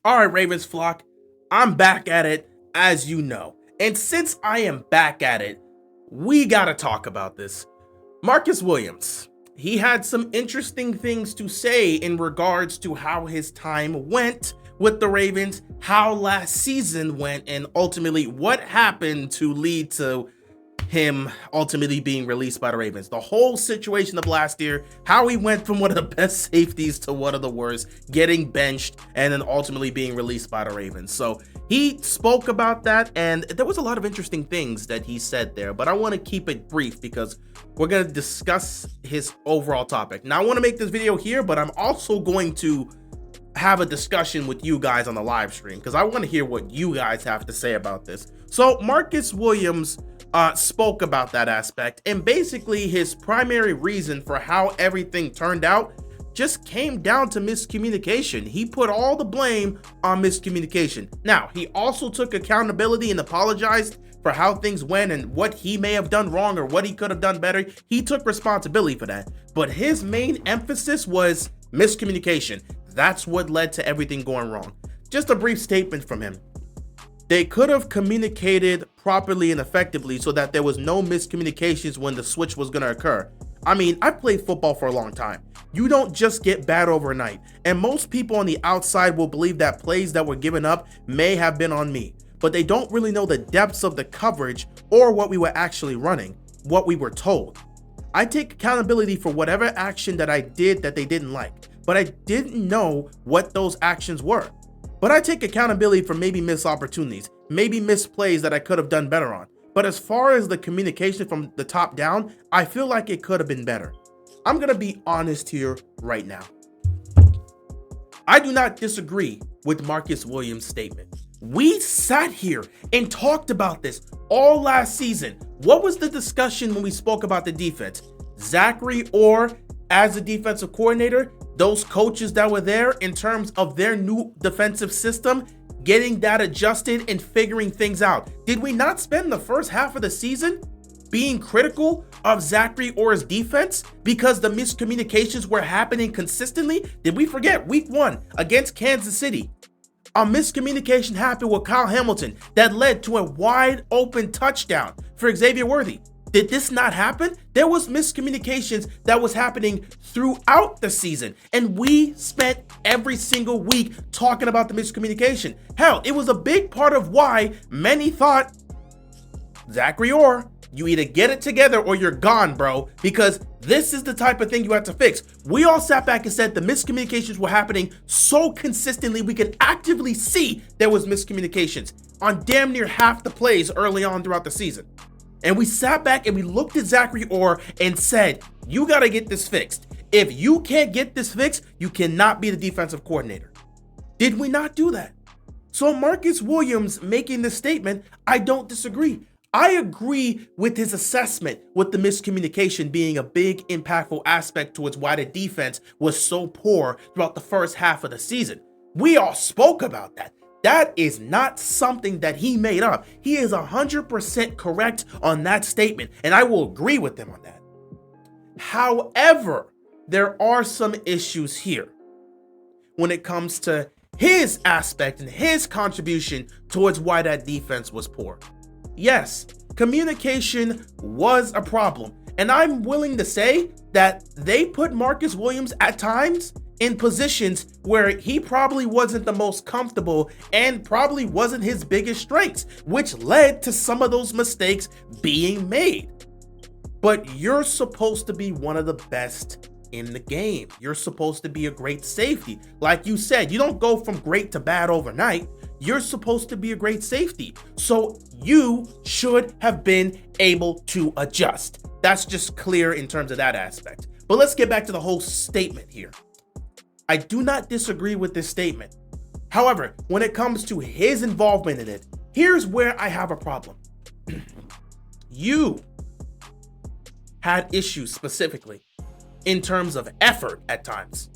All right, Ravens flock, I'm back at it, as you know. And since I am back at it, we gotta talk about this. Marcus Williams, he had some interesting things to say in regards to how his time went with the Ravens, how last season went, and ultimately what happened to lead to him ultimately being released by the Ravens. The whole situation of last year, how he went from one of the best safeties to one of the worst, getting benched, and then ultimately being released by the Ravens. So he spoke about that, and there was a lot of interesting things that he said there, but I want to keep it brief because we're going to discuss his overall topic. Now, I want to make this video here, but I'm also going to have a discussion with you guys on the live stream because I want to hear what you guys have to say about this. So Marcus Williams spoke about that aspect, and basically his primary reason for how everything turned out just came down to miscommunication. He put all the blame on miscommunication. Now, he also took accountability and apologized for how things went and what he may have done wrong or what he could have done better. He took responsibility for that, but his main emphasis was miscommunication. That's what led to everything going wrong. Just a brief statement from him. They could have communicated properly and effectively so that there was no miscommunications when the switch was going to occur. I mean, I've played football for a long time. You don't just get bad overnight. And most people on the outside will believe that plays that were given up may have been on me, but they don't really know the depths of the coverage or what we were actually running, what we were told. I take accountability for whatever action that I did that they didn't like, but I didn't know what those actions were. But I take accountability for maybe missed opportunities, maybe missed plays that I could have done better on. But as far as the communication from the top down, I feel like it could have been better. I'm going to be honest here right now. I do not disagree with Marcus Williams' statement. We sat here and talked about this all last season. What was the discussion when we spoke about the defense? Zachary Orr as the defensive coordinator, those coaches that were there in terms of their new defensive system, getting that adjusted and figuring things out. Did we not spend the first half of the season being critical of Zachary Orr's defense because the miscommunications were happening consistently? Did we forget week 1 against Kansas City? A miscommunication happened with Kyle Hamilton that led to a wide open touchdown for Xavier Worthy. Did this not happen? There was miscommunications that was happening throughout the season, and we spent every single week talking about the miscommunication. Hell, it was a big part of why many thought, Zachary Orr, you either get it together or you're gone, bro, because this is the type of thing you have to fix. We all sat back and said the miscommunications were happening so consistently we could actively see there was miscommunications on damn near half the plays early on throughout the season. And we sat back and we looked at Zachary Orr and said, you got to get this fixed. If you can't get this fixed, you cannot be the defensive coordinator. Did we not do that? So Marcus Williams making this statement, I don't disagree. I agree with his assessment with the miscommunication being a big impactful aspect towards why the defense was so poor throughout the first half of the season. We all spoke about that. That is not something that he made up. He is 100% correct on that statement, and I will agree with him on that. However, there are some issues here when it comes to his aspect and his contribution towards why that defense was poor. Yes, communication was a problem, and I'm willing to say that they put Marcus Williams at times in positions where he probably wasn't the most comfortable and probably wasn't his biggest strengths, which led to some of those mistakes being made. But you're supposed to be one of the best in the game. You're supposed to be a great safety. Like you said, you don't go from great to bad overnight. You're supposed to be a great safety. So you should have been able to adjust. That's just clear in terms of that aspect. But let's get back to the whole statement here. I do not disagree with this statement. However, when it comes to his involvement in it, here's where I have a problem. You had issues specifically in terms of effort at times.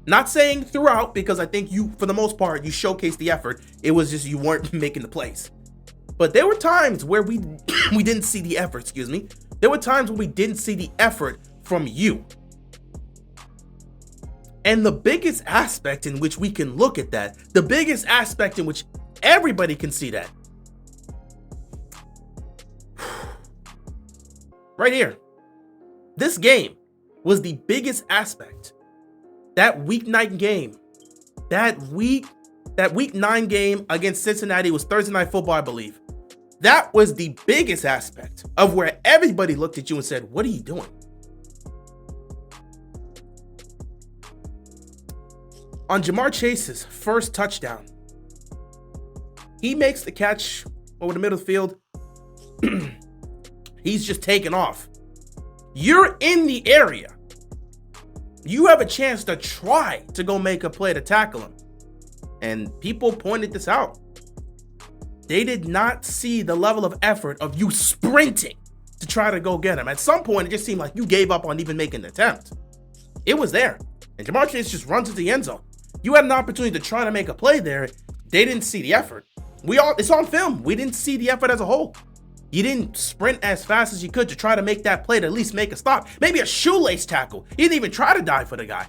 Not saying throughout, because I think you, for the most part, you showcased the effort. It was just you weren't making the plays. But there were times where we didn't see the effort, There were times when we didn't see the effort from you. And the biggest aspect in which we can look at that, the biggest aspect in which everybody can see that, right here, this game was the biggest aspect. That week 9 game, that week 9 game against Cincinnati was Thursday Night Football, I believe. That was the biggest aspect of where everybody looked at you and said, what are you doing? On Jamar Chase's first touchdown, he makes the catch over the middle of the field. He's just taking off. You're in the area. You have a chance to try to go make a play to tackle him. And people pointed this out. They did not see the level of effort of you sprinting to try to go get him. At some point, it just seemed like you gave up on even making an attempt. It was there. And Jamar Chase just runs to the end zone. You had an opportunity to try to make a play there. They didn't see the effort. It's on film. We didn't see the effort as a whole. You didn't sprint as fast as you could to try to make that play to at least make a stop. Maybe a shoelace tackle. You didn't even try to dive for the guy.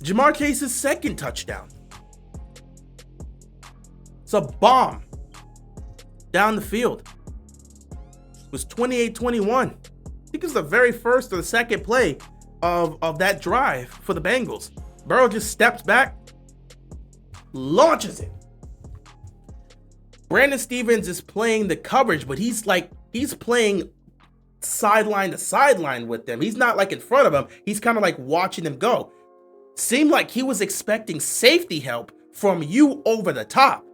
Jamar Chase's second touchdown. It's a bomb down the field. It was 28-21. I think it was the very first or the second play of that drive for the Bengals. Burrow just steps back, launches it. Brandon Stephens is playing the coverage, but he's playing sideline to sideline with them. He's not like in front of him. He's kind of like watching them go. Seemed like he was expecting safety help from you over the top.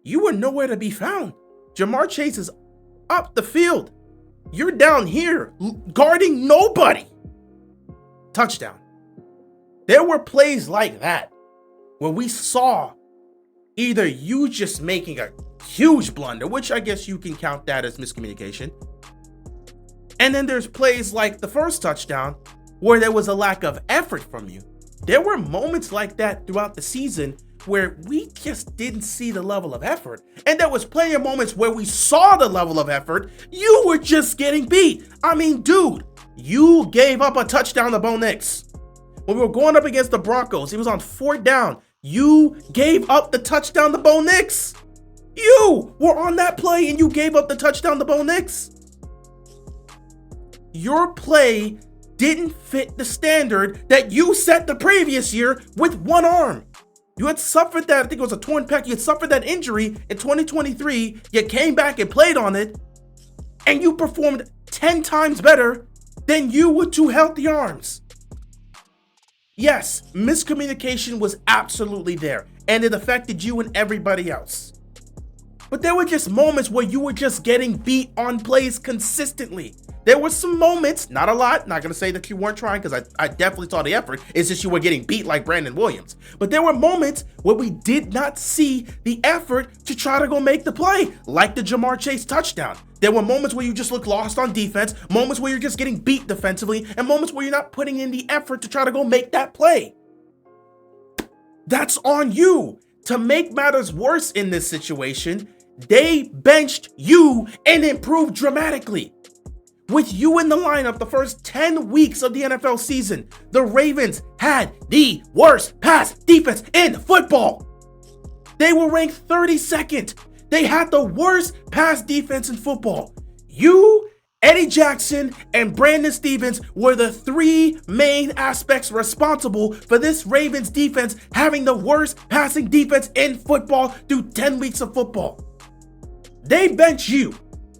You were nowhere to be found. Jamar Chase is up the field. You're down here guarding nobody. Touchdown. There were plays like that where we saw either you just making a huge blunder, which I guess you can count that as miscommunication. And then there's plays like the first touchdown where there was a lack of effort from you. There were moments like that throughout the season where we just didn't see the level of effort. And there was plenty of moments where we saw the level of effort. You were just getting beat. I mean, dude, you gave up a touchdown to Bo Nix. When we were going up against the Broncos, he was on 4th down. You gave up the touchdown to Bo Nix. You were on that play and you gave up the touchdown to Bo Nix. Your play didn't fit the standard that you set the previous year with one arm. You had suffered that, I think it was a torn pec, you had suffered that injury in 2023, you came back and played on it, and you performed 10 times better than you with 2 healthy arms. Yes, miscommunication was absolutely there, and it affected you and everybody else. But there were just moments where you were just getting beat on plays consistently. There were some moments, not a lot, not going to say that you weren't trying because I definitely saw the effort. It's just you were getting beat like Brandon Williams. But there were moments where we did not see the effort to try to go make the play, like the Jamar Chase touchdown. There were moments where you just look lost on defense, moments where you're just getting beat defensively, and moments where you're not putting in the effort to try to go make that play. That's on you. To make matters worse in this situation, they benched you and improved dramatically. With you in the lineup the first 10 weeks of the NFL season, the Ravens had the worst pass defense in football. They were ranked 32nd. They had the worst pass defense in football. You, Eddie Jackson, and Brandon Stephens were the 3 main aspects responsible for this Ravens defense having the worst passing defense in football through 10 weeks of football. They bench you.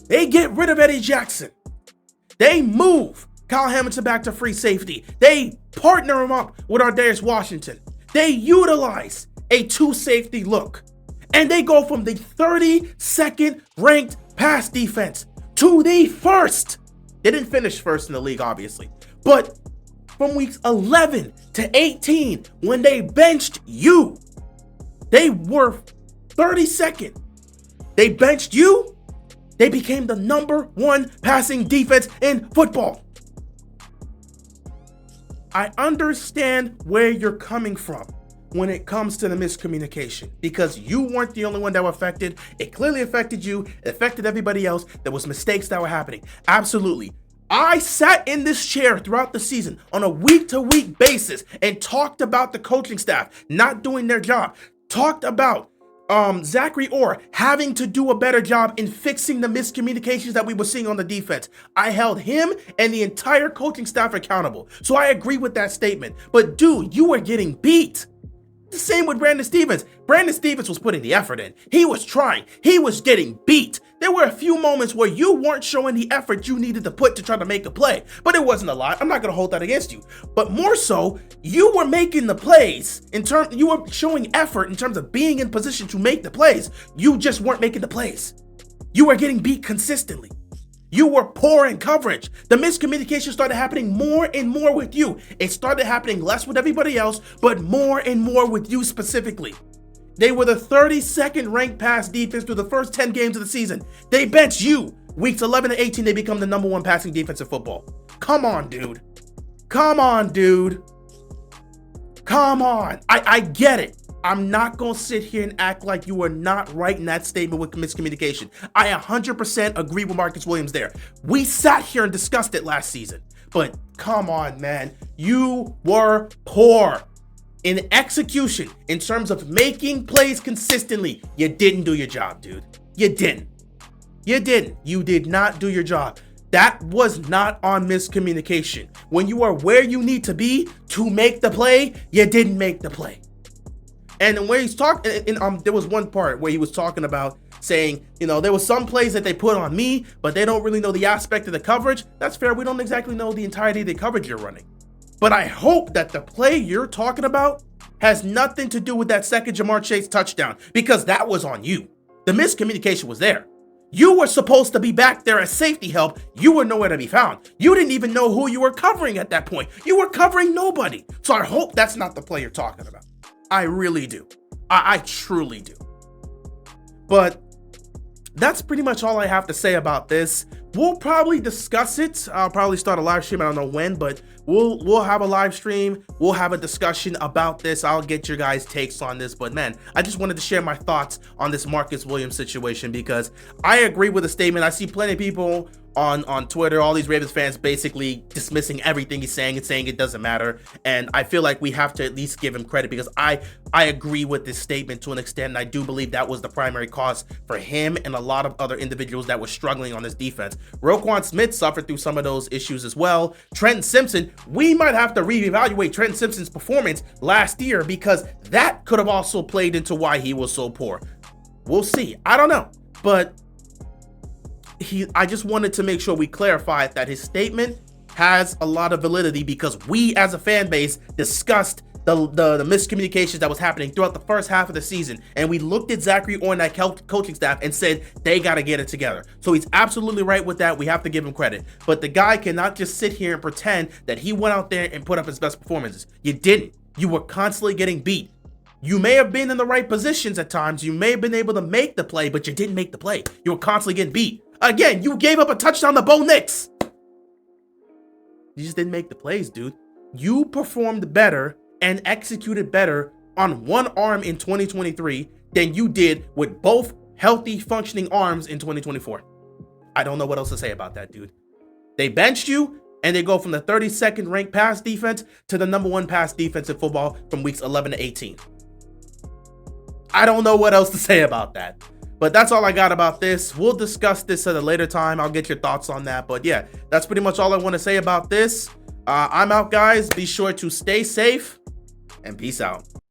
They get rid of Eddie Jackson. They move Kyle Hamilton back to free safety. They partner him up with Ardarius Washington. They utilize a 2 safety look. And they go from the 32nd ranked pass defense to the 1st. They didn't finish 1st in the league, obviously. But from weeks 11 to 18, when they benched you, they were 32nd. They benched you. They became the number 1 passing defense in football. I understand where you're coming from when it comes to the miscommunication, because you weren't the only one that were affected. It clearly affected you. It affected everybody else. There was mistakes that were happening. Absolutely. I sat in this chair throughout the season on a week-to-week basis and talked about the coaching staff not doing their job. Talked about Zachary Orr having to do a better job in fixing the miscommunications that we were seeing on the defense. I held him and the entire coaching staff accountable. So I agree with that statement. But dude, you were getting beat. The same with Brandon Stevens. Brandon Stevens was putting the effort in. He was trying. He was getting beat. There were a few moments where you weren't showing the effort you needed to put to try to make a play, but it wasn't a lot. I'm not going to hold that against you. But more so, you were making the plays you were showing effort in terms of being in position to make the plays. You just weren't making the plays. You were getting beat consistently. You were poor in coverage. The miscommunication started happening more and more with you. It started happening less with everybody else, but more and more with you specifically. They were the 32nd ranked pass defense through the first 10 games of the season. They benched you. Weeks 11 and 18, they become the #1 passing defense in football. Come on, dude. Come on, dude. Come on. I get it. I'm not going to sit here and act like you were not right in that statement with miscommunication. I 100% agree with Marcus Williams there. We sat here and discussed it last season. But come on, man. You were poor in execution in terms of making plays consistently. You didn't do your job, dude. You didn't. You didn't. You did not do your job. That was not on miscommunication. When you are where you need to be to make the play, you didn't make the play. And when he's talking, there was one part where he was talking about saying, there was some plays that they put on me, but they don't really know the aspect of the coverage. That's fair. We don't exactly know the entirety of the coverage you're running. But I hope that the play you're talking about has nothing to do with that second Jamar Chase touchdown, because that was on you. The miscommunication was there. You were supposed to be back there as safety help. You were nowhere to be found. You didn't even know who you were covering at that point. You were covering nobody. So I hope that's not the play you're talking about. I really do. I truly do. But that's pretty much all I have to say about this. We'll probably discuss it. I'll probably start a live stream. I don't know when, but we'll have a live stream. We'll have a discussion about this. I'll get your guys' takes on this. But man, I just wanted to share my thoughts on this Marcus Williams situation, because I agree with the statement. I see plenty of people on Twitter, all these Ravens fans basically dismissing everything he's saying and saying it doesn't matter. And I feel like we have to at least give him credit, because I agree with this statement to an extent. And I do believe that was the primary cause for him and a lot of other individuals that were struggling on this defense. Roquan Smith suffered through some of those issues as well. Trenton Simpson, we might have to reevaluate Trenton Simpson's performance last year, because that could have also played into why he was so poor. We'll see. I don't know. But I just wanted to make sure we clarified that his statement has a lot of validity, because we as a fan base discussed the miscommunications that was happening throughout the first half of the season, and we looked at Zachary Orr and that coaching staff and said they got to get it together. So he's absolutely right with that. We have to give him credit. But the guy cannot just sit here and pretend that he went out there and put up his best performances. You didn't. You were constantly getting beat. You may have been in the right positions at times. You may have been able to make the play, but you didn't make the play. You were constantly getting beat. Again, you gave up a touchdown to Bo Nix. You just didn't make the plays, dude. You performed better and executed better on one arm in 2023 than you did with both healthy, functioning arms in 2024. I don't know what else to say about that, dude. They benched you, and they go from the 32nd ranked pass defense to the #1 pass defense in football from weeks 11 to 18. I don't know what else to say about that. But that's all I got about this. We'll discuss this at a later time. I'll get your thoughts on that. But yeah, that's pretty much all I want to say about this. I'm out, guys. Be sure to stay safe and peace out.